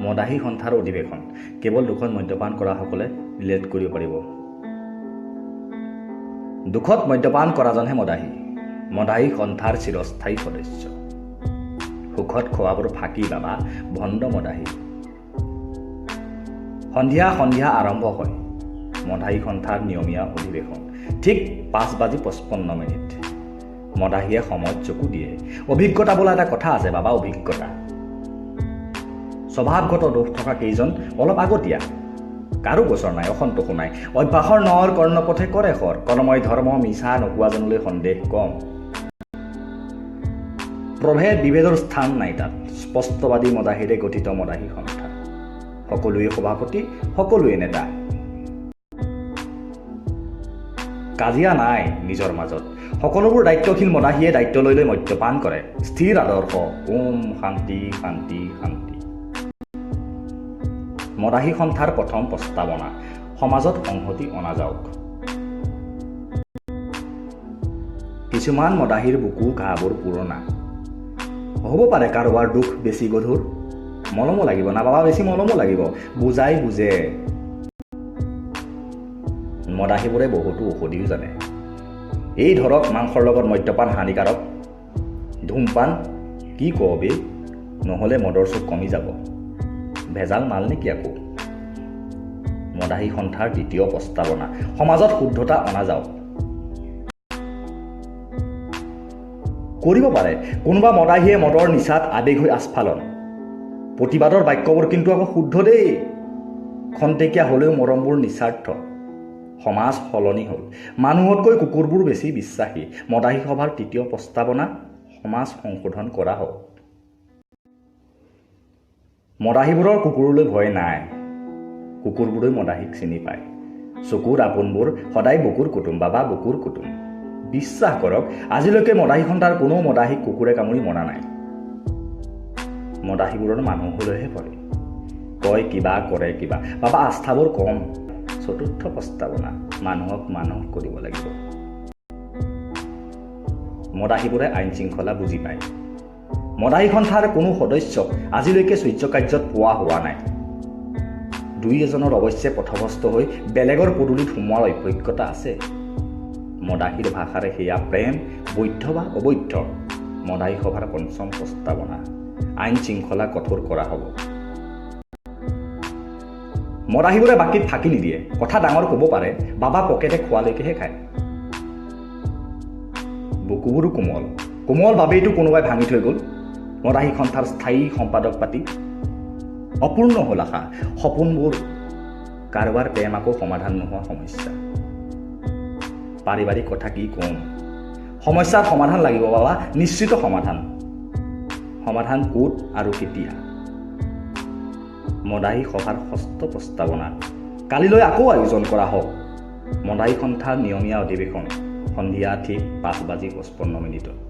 মদাহী সন্থাৰ অধিৱেশন কেৱল দুখন মদ্যপান কৰাসকলে ৰিলেট কৰিব পাৰিব। দুখত মদ্যপান কৰাজনহে মদাহী সন্থাৰ চিৰস্থায়ী সদস্য। সুখত খোৱাবোৰ ফাঁকি বাবা ভণ্ড মদাহী। সন্ধিয়া আৰম্ভ হয় মদাহী সন্থাৰ নিয়মীয়া অধিৱেশন। ঠিক 5:55। মদাহীয়ে সময়ত চকু দিয়ে। অভিজ্ঞতা বোলা এটা কথা আছে বাবা, অভিজ্ঞতা। স্বভাৱগত দোষ থকা কেইজন অলপ আগতীয়া, কাৰো গোচৰ নাই, অসন্তোষো নাই। অভ্যাসৰ নৰ কৰ্ণপথে কৰে খৰ, কৰ্মই ধৰ্ম মিছা নোকোৱাজনলৈ সন্দেহ কম। প্ৰভেদ বিভেদৰ স্থান নাই তাত, স্পষ্টবাদী মদাহীৰে গঠিত মদাহী সন্থা। সকলোৱে সভাপতি, সকলোৱে নেতা। কাজিয়া নাই নিজৰ মাজত। সকলোবোৰ দায়িত্বশীল মদাহীয়ে দায়িত্ব লৈ মদ্যপান কৰে। স্থিৰ আদৰ্শ, ওম শান্তি শান্তি শান্তি। মদাহী সন্থাৰ প্ৰথম প্ৰস্তাৱনা, সমাজত সংহতি অনা যাওক। কিছুমান মদাহীৰ বুকু ঘাবোৰ পুৰণা। হ'ব পাৰে কাৰোবাৰ দুখ বেছি গধুৰ, মলমো লাগিব না বাবা, বেছি মলমো লাগিব। বুজাই বুজে। মদাহীবোৰে বহুতো ঔষধিও জানে। এই ধৰক মাংসৰ লগত মদ্যপান হানিকাৰক। ধূমপান কি কবি, নহ'লে মদৰ চুক কমি যাব। ভেজাল মাল নেকি আকৌ। মদাহী সন্থাৰ দ্বিতীয় প্ৰস্তাৱনা, সমাজত শুদ্ধতা অনা যাওক। কৰিব পাৰে কোনোবা মদাহীয়ে মদৰ নিচাত আৱেগ হৈ আস্ফালন। প্ৰতিবাদৰ বাক্যবোৰ কিন্তু আকৌ শুদ্ধ দেই। খন্তেকীয়া হ'লেও মৰমবোৰ নিস্বাৰ্থ। সমাজ সলনি হ'ল, মানুহতকৈ কুকুৰবোৰ বেছি বিশ্বাসী। মদাহী সভাৰ তৃতীয় প্ৰস্তাৱনা, সমাজ সংশোধন কৰা হওক। মদাহীবোৰৰ কুকুৰলৈ ভয় নাই, কুকুৰবোৰে মদাহীক চিনি পায়। চকুৰ আপোনবোৰ সদায় বুকুৰ কুটুম বাবা, বুকুৰ কুটুম। বিশ্বাস কৰক, আজিলৈকে মদাহী সন্থাৰ কোনো মদাহীক কুকুৰে কামুৰি মৰা নাই। মদাহীবোৰৰ মানুহলৈহে পৰে, কয় কিবা কৰে কিবা বাবা, আস্থাবোৰ কম। চতুৰ্থ প্ৰস্তাৱনা, মানুহক মানুহ কৰিব লাগিব। মদাহীবোৰে আইন শৃংখলা বুজি পায়। মদাহী সন্থাৰ কোনো সদস্যক আজিলৈকে চৌৰ্য কাৰ্যত পোৱা হোৱা নাই। দুই এজনৰ অৱশ্যে পথভ্ৰষ্ট হৈ বেলেগৰ পদূলিত সোমোৱাৰ অভিজ্ঞতা আছে। মদাহীৰ ভাষাৰে সেয়া প্ৰেম, বৈধ বা অবৈধ। মদাহী সভাৰ পঞ্চম প্ৰস্তাৱনা, আইন শৃংখলা কঠোৰ কৰা হ'ব। মদাহীবোৰে বাকীত ফাঁকি নিদিয়ে। কথা ডাঙৰ ক'ব পাৰে, বাবা পকেটে খোৱালৈকেহে খায়। বুকুবোৰো কোমল, কোমল বাবেইতো কোনোবাই ভাঙি থৈ গ'ল। মদাহী সন্থাৰ স্থায়ী সম্পাদক পাতি। অপূৰ্ণ হ'ল আশা, সপোনবোৰ। কাৰোবাৰ প্ৰেম আকৌ সমাধান নোহোৱা সমস্যা। পাৰিবাৰিক কথা কি ক'ম, সমস্যাৰ সমাধান লাগিব বাবা, নিশ্চিত সমাধান। সমাধান ক'ত আৰু কেতিয়া। মদাহী সভাৰ ষষ্ঠ প্ৰস্তাৱনা, কালিলৈ আকৌ আয়োজন কৰা হওক। মদাহী সন্থাৰ নিয়মীয়া অধিৱেশন, সন্ধিয়া ঠিক 5:55।